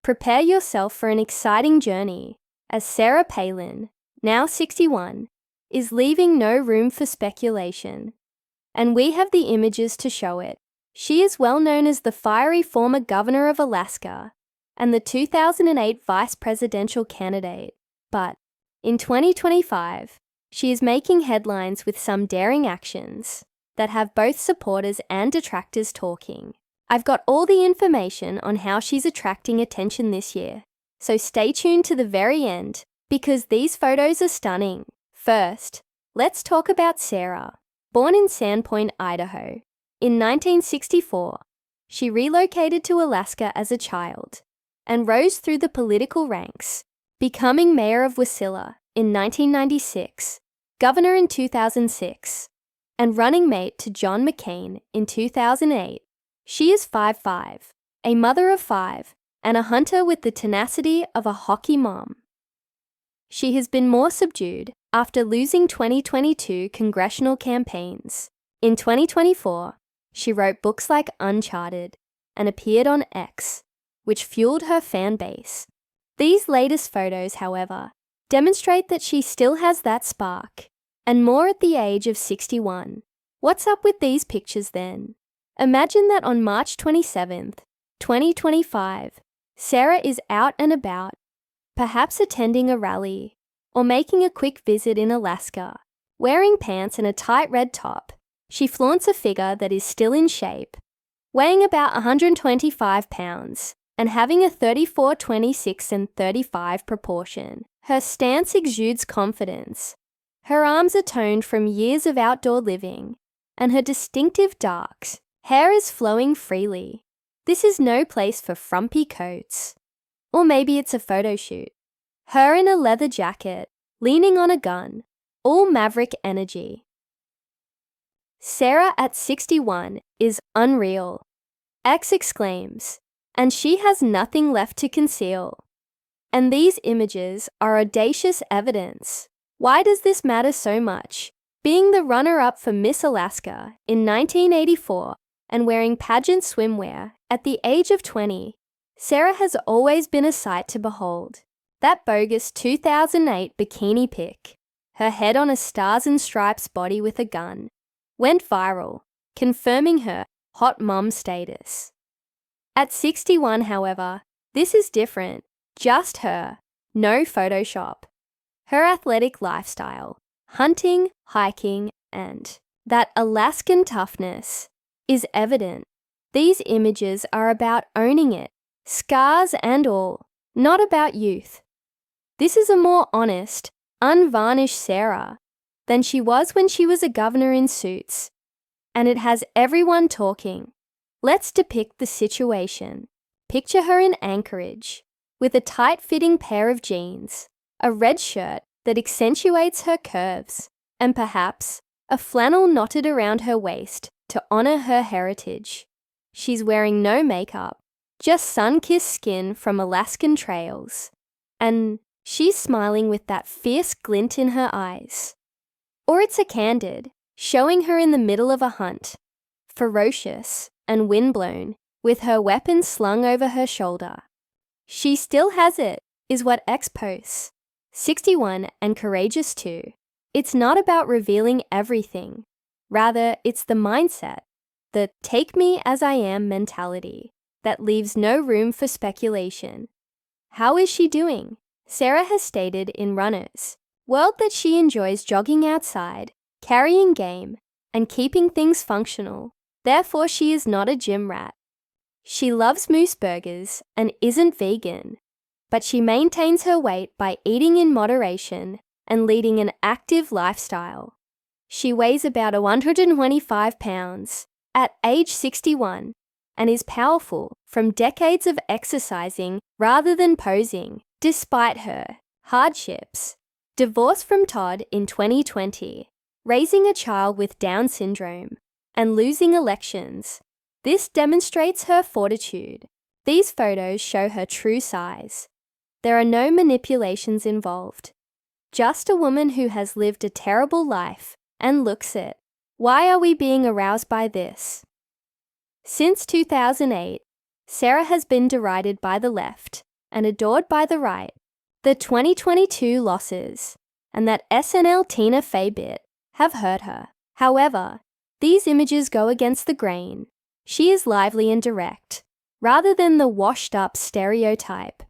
Prepare yourself for an exciting journey as Sarah Palin, now 61, is leaving no room for speculation. And we have the images to show it. She is well known as the fiery former governor of Alaska and the 2008 vice presidential candidate. But in 2025, she is making headlines with some daring actions that have both supporters and detractors talking. I've got all the information on how she's attracting attention this year, so stay tuned to the very end because these photos are stunning. First, let's talk about Sarah. Born in Sandpoint, Idaho, in 1964, she relocated to Alaska as a child and rose through the political ranks, becoming mayor of Wasilla in 1996, governor in 2006, and running mate to John McCain in 2008. She is 5'5", a mother of 5, and a hunter with the tenacity of a hockey mom. She has been more subdued after losing 2022 congressional campaigns. In 2024, she wrote books like Uncharted and appeared on X, which fueled her fan base. These latest photos, however, demonstrate that she still has that spark, and more at the age of 61. What's up with these pictures then? Imagine that on March 27th, 2025, Sarah is out and about, perhaps attending a rally or making a quick visit in Alaska. Wearing pants and a tight red top, she flaunts a figure that is still in shape, weighing about 125 pounds and having a 34, 26 and 35 proportion. Her stance exudes confidence. Her arms are toned from years of outdoor living, and her distinctive darks hair is flowing freely. This is no place for frumpy coats. Or maybe it's a photo shoot. Her in a leather jacket, leaning on a gun, all maverick energy. Sarah at 61 is unreal. X exclaims, and she has nothing left to conceal. And these images are audacious evidence. Why does this matter so much? Being the runner-up for Miss Alaska in 1984 and wearing pageant swimwear at the age of 20, Sarah has always been a sight to behold. That bogus 2008 bikini pic, her head on a stars and stripes body with a gun, went viral, confirming her hot mom status. At 61, however, this is different. Just her, no Photoshop. Her athletic lifestyle, hunting, hiking, and that Alaskan toughness is evident. These images are about owning it, scars and all, not about youth. This is a more honest, unvarnished Sarah than she was when she was a governor in suits, and it has everyone talking. Let's depict the situation. Picture her in Anchorage, with a tight-fitting pair of jeans, a red shirt that accentuates her curves, and perhaps a flannel knotted around her waist to honor her heritage. She's wearing no makeup, just sun-kissed skin from Alaskan trails, and she's smiling with that fierce glint in her eyes. Or it's a candid, showing her in the middle of a hunt, ferocious and windblown, with her weapon slung over her shoulder. She still has it, is what X posts. 61 and courageous too. It's not about revealing everything. Rather, it's the mindset, the take me as I am mentality, that leaves no room for speculation. How is she doing? Sarah has stated in Runner's World that she enjoys jogging outside, carrying game, and keeping things functional. Therefore, she is not a gym rat. She loves moose burgers and isn't vegan, but she maintains her weight by eating in moderation and leading an active lifestyle. She weighs about 125 pounds at age 61 and is powerful from decades of exercising rather than posing, despite her hardships. Divorce from Todd in 2020, raising a child with Down syndrome, and losing elections. This demonstrates her fortitude. These photos show her true size. There are no manipulations involved. Just a woman who has lived a terrible life and looks it. Why are we being aroused by this? Since 2008, Sarah has been derided by the left and adored by the right. The 2022 losses and that SNL Tina Fey bit have hurt her. However, these images go against the grain. She is lively and direct, rather than the washed-up stereotype.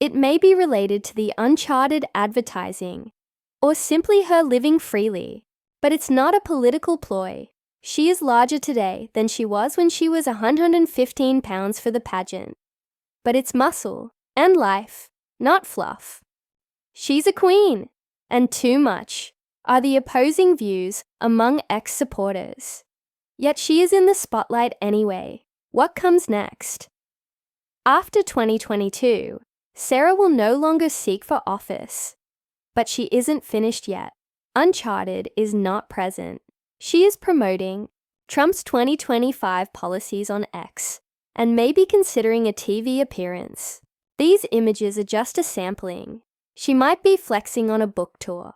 It may be related to the uncharted advertising, or simply her living freely, but it's not a political ploy. She is larger today than she was when she was 115 pounds for the pageant. But it's muscle and life, not fluff. She's a queen, and too much are the opposing views among ex-supporters. Yet she is in the spotlight anyway. What comes next? After 2022, Sarah will no longer seek for office. But she isn't finished yet. Uncharted is not present. She is promoting Trump's 2025 policies on X and may be considering a TV appearance. These images are just a sampling. She might be flexing on a book tour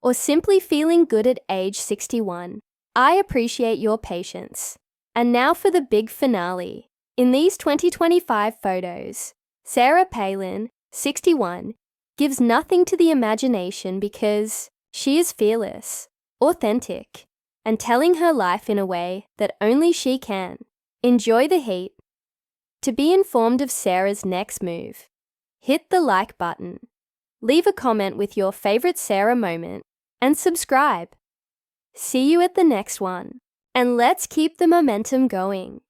or simply feeling good at age 61. I appreciate your patience. And now for the big finale. In these 2025 photos, Sarah Palin, 61, gives nothing to the imagination because she is fearless, authentic, and telling her life in a way that only she can. Enjoy the heat. To be informed of Sarah's next move, hit the like button, leave a comment with your favorite Sarah moment, and subscribe. See you at the next one, and let's keep the momentum going.